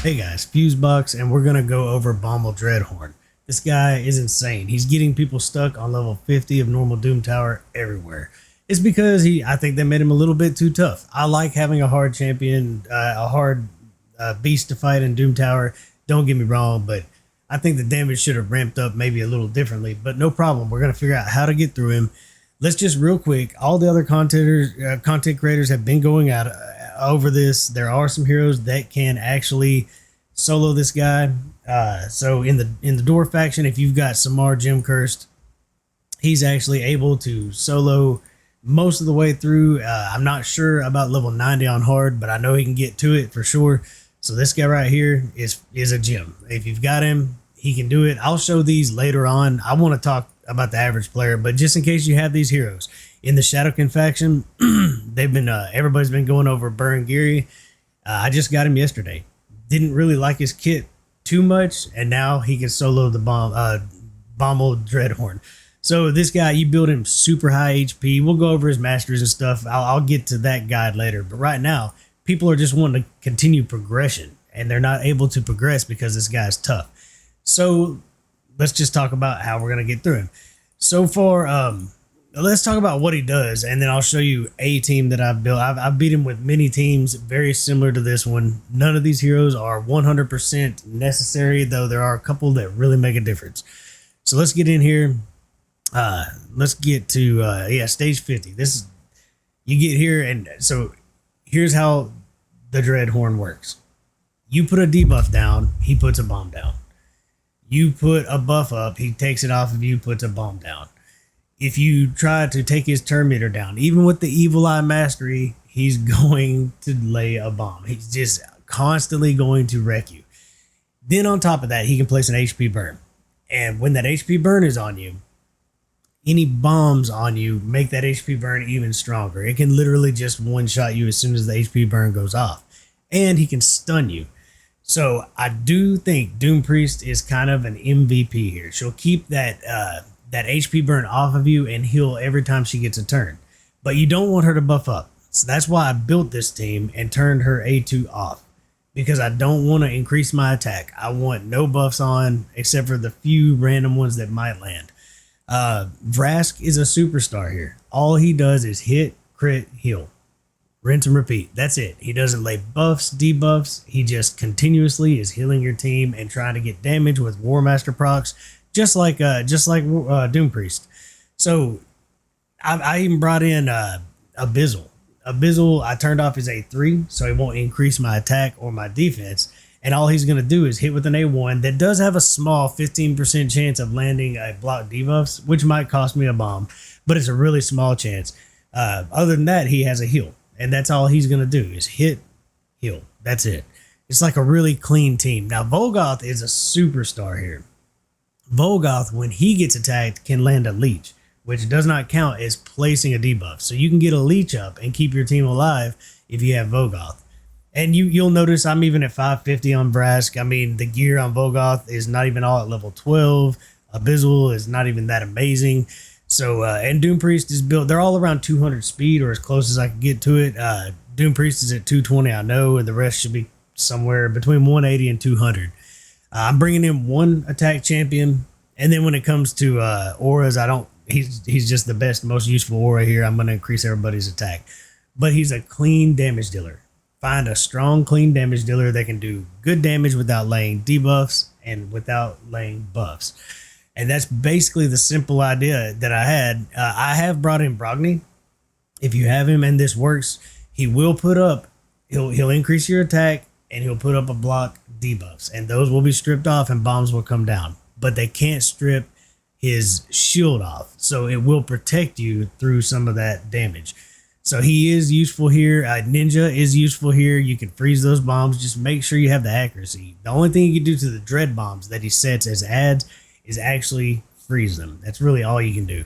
Hey guys, Fusebox, and we're gonna go over Bommal Dreadhorn. This guy is insane. He's getting people stuck on level 50 of normal Doom Tower everywhere. It's because I think they made him a little bit too tough. I like having a hard champion, a hard beast to fight in Doom Tower. Don't get me wrong, but I think the damage should have ramped up maybe a little differently. But no problem. We're gonna figure out how to get through him. Let's just real quick. All the other content creators have been going out over this. There are some heroes that can actually solo this guy. So in the Door faction, if you've got Samar Gem Cursed, he's actually able to solo most of the way through. I'm not sure about level 90 on hard, but I know he can get to it for sure. So this guy right here is a gem. If you've got him, he can do it. I'll show these later on. I want to talk about the average player, but just in case you have these heroes in the Shadowkin faction, they've been everybody's been going over Burn Geary. I just got him yesterday. Didn't really like his kit too much, and now he can solo the Bommal Dreadhorn. So this guy, you build him super high HP. We'll go over his masters and stuff. I'll get to that guide later, but right now people are just wanting to continue progression, and they're not able to progress because this guy's tough. So let's just talk about how we're gonna get through him. So far, let's talk about what he does, and then I'll show you a team that I've built. I've beat him with many teams very similar to this one. None of these heroes are 100% necessary, though there are a couple that really make a difference. So let's get in here. Let's get to stage 50. You get here, and so here's how the Dreadhorn works. You put a debuff down, he puts a bomb down. You put a buff up, he takes it off of you, puts a bomb down. If you try to take his turn meter down, even with the Evil Eye Mastery, he's going to lay a bomb. He's just constantly going to wreck you. Then on top of that, he can place an HP burn. And when that HP burn is on you, any bombs on you make that HP burn even stronger. It can literally just one-shot you as soon as the HP burn goes off. And he can stun you. So I do think Doom Priest is kind of an MVP here. She'll keep that HP burn off of you and heal every time she gets a turn. But you don't want her to buff up. So that's why I built this team and turned her A2 off. Because I don't want to increase my attack. I want no buffs on except for the few random ones that might land. Vrask is a superstar here. All he does is hit, crit, heal. Rinse and repeat. That's it. He doesn't lay buffs, debuffs. He just continuously is healing your team and trying to get damage with War Master procs, just like Doom Priest. So I even brought in Abyssal. Abyssal, I turned off his A3, so he won't increase my attack or my defense. And all he's going to do is hit with an A1 that does have a small 15% chance of landing a block debuffs, which might cost me a bomb, but it's a really small chance. Other than that, he has a heal. And that's all he's going to do is hit, heal. That's it. It's like a really clean team. Now, Volgoth is a superstar here. Volgoth, when he gets attacked, can land a leech, which does not count as placing a debuff. So you can get a leech up and keep your team alive if you have Volgoth. And you'll notice I'm even at 550 on Vrask. I mean, the gear on Volgoth is not even all at level 12. Abyssal is not even that amazing. So, and Doom Priest is built, they're all around 200 speed or as close as I can get to it. Doom Priest is at 220, I know, and the rest should be somewhere between 180 and 200. I'm bringing in one attack champion, and then when it comes to auras, he's just the best, most useful aura here. I'm going to increase everybody's attack. But he's a clean damage dealer. Find a strong, clean damage dealer that can do good damage without laying debuffs and without laying buffs. And that's basically the simple idea that I had. I have brought in Brogni. If you have him and this works, he will put up, he'll increase your attack and he'll put up a block debuffs. And those will be stripped off and bombs will come down. But they can't strip his shield off. So it will protect you through some of that damage. So he is useful here. Ninja is useful here. You can freeze those bombs. Just make sure you have the accuracy. The only thing you can do to the dread bombs that he sets as adds is actually freeze them. That's really all you can do,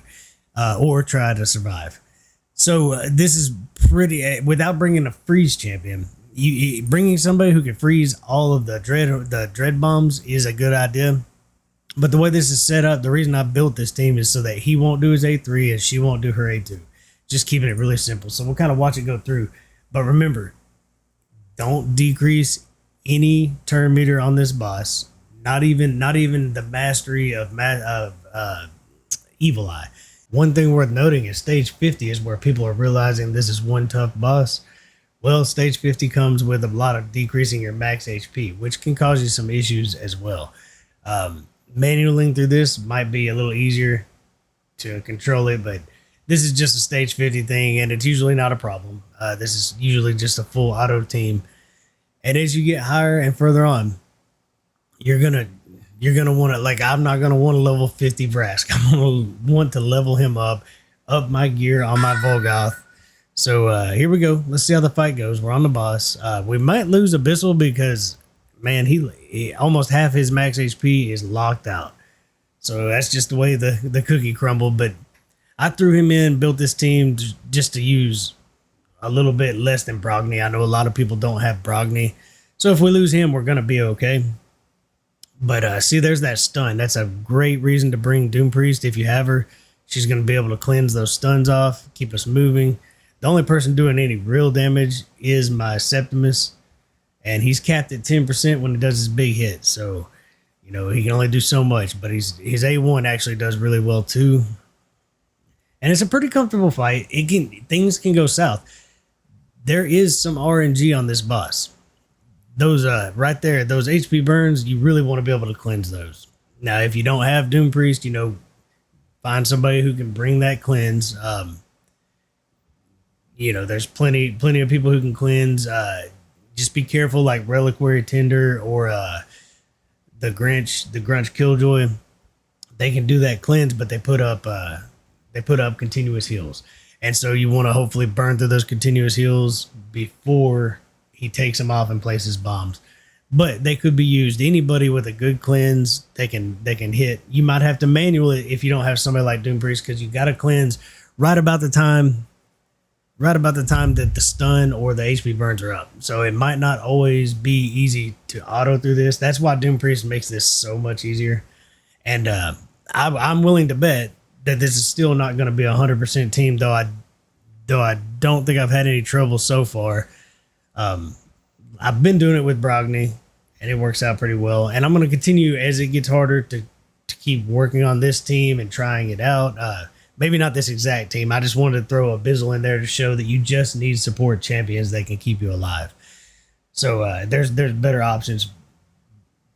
or try to survive. So this is pretty, without bringing a freeze champion, bringing somebody who can freeze all of the dread bombs is a good idea. But the way this is set up, the reason I built this team is so that he won't do his A3 and she won't do her A2. Just keeping it really simple. So we'll kind of watch it go through. But remember, don't decrease any turn meter on this boss. Not even the mastery of Evil Eye. One thing worth noting is stage 50 is where people are realizing this is one tough boss. Well, stage 50 comes with a lot of decreasing your max HP, which can cause you some issues as well. Manualing through this might be a little easier to control it, but this is just a stage 50 thing, and it's usually not a problem. This is usually just a full auto team. And as you get higher and further on, you're gonna want to, like, I'm not gonna want to level 50 Vrask. I'm gonna want to level him up my gear on my Volgoth. So here we go. Let's see how the fight goes. We're on the boss. We might lose Abyssal because, man, he almost half his max HP is locked out. So that's just the way the cookie crumbled. But I threw him in, built this team just to use a little bit less than Brogni. I know a lot of people don't have Brogni. So if we lose him, we're going to be okay. But see, there's that stun. That's a great reason to bring Doom Priest if you have her. She's going to be able to cleanse those stuns off, keep us moving. The only person doing any real damage is my Septimus, and he's capped at 10% when he does his big hit. So, you know, he can only do so much, but his A1 actually does really well too. And it's a pretty comfortable fight. Things can go south. There is some RNG on this boss. Those right there, those HP burns, you really want to be able to cleanse those. Now, if you don't have Doom Priest, you know, find somebody who can bring that cleanse. You know, there's plenty of people who can cleanse. Just be careful, like Reliquary Tender or the Grunch Killjoy. They can do that cleanse, but they put up continuous heals, and so you want to hopefully burn through those continuous heals before he takes them off and places bombs. But they could be used. Anybody with a good cleanse, they can hit. You might have to manual it if you don't have somebody like Doom Priest, because you got to cleanse right about the time that the stun or the HP burns are up. So it might not always be easy to auto through this. That's why Doom Priest makes this so much easier. And I'm willing to bet that this is still not going to be a 100% team, though I don't think I've had any trouble so far. I've been doing it with Brogni, and it works out pretty well. And I'm going to continue as it gets harder to keep working on this team and trying it out. Maybe not this exact team. I just wanted to throw Abyssal in there to show that you just need support champions that can keep you alive. So there's better options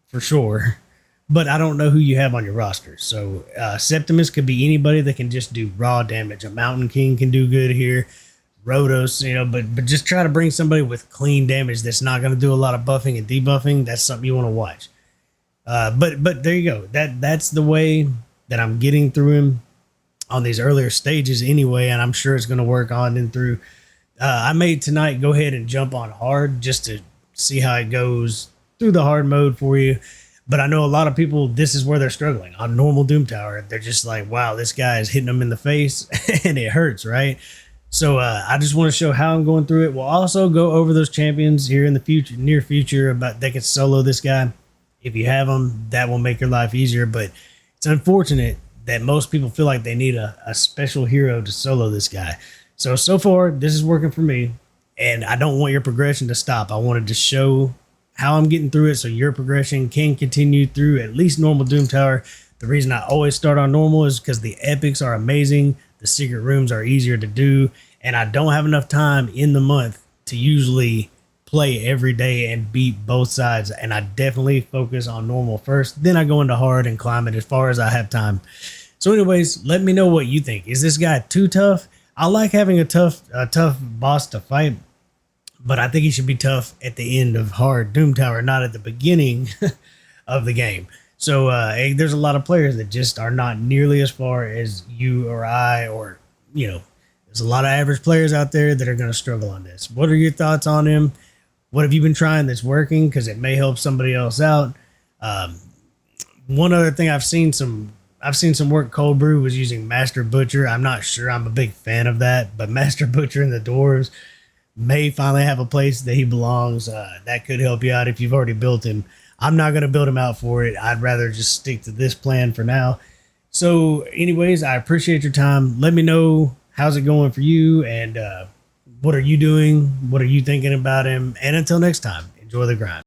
for sure. But I don't know who you have on your roster. So Septimus could be anybody that can just do raw damage. A Mountain King can do good here. Rotos, you know, but just try to bring somebody with clean damage that's not going to do a lot of buffing and debuffing. That's something you want to watch. But there you go. That's the way that I'm getting through him on these earlier stages anyway, and I'm sure it's going to work on and through. I made tonight go ahead and jump on hard just to see how it goes through the hard mode for you. But I know a lot of people, this is where they're struggling. On normal Doom Tower, they're just like, wow, this guy is hitting them in the face and it hurts, right? So I just want to show how I'm going through it. We'll also go over those champions here in the near future, about they can solo this guy. If you have them, that will make your life easier. But it's unfortunate that most people feel like they need a special hero to solo this guy. So far, this is working for me, and I don't want your progression to stop. I wanted to show how I'm getting through it so your progression can continue through at least normal Doom Tower. The reason I always start on normal is because the epics are amazing, the secret rooms are easier to do, and I don't have enough time in the month to usually play every day and beat both sides, and I definitely focus on normal first, then I go into hard and climb it as far as I have time. So anyways, let me know what you think. Is this guy too tough? I like having a tough boss to fight, but I think he should be tough at the end of hard Doom Tower, not at the beginning of the game. So there's a lot of players that just are not nearly as far as you or I, or, you know, there's a lot of average players out there that are going to struggle on this. What are your thoughts on him? What have you been trying that's working? Because it may help somebody else out. One other thing I've seen some work. Cold Brew was using Master Butcher. I'm not sure I'm a big fan of that, but Master Butcher and the Dwarves may finally have a place that he belongs. That could help you out if you've already built him. I'm not going to build him out for it. I'd rather just stick to this plan for now. So anyways, I appreciate your time. Let me know how's it going for you, and what are you doing? What are you thinking about him? And until next time, enjoy the grind.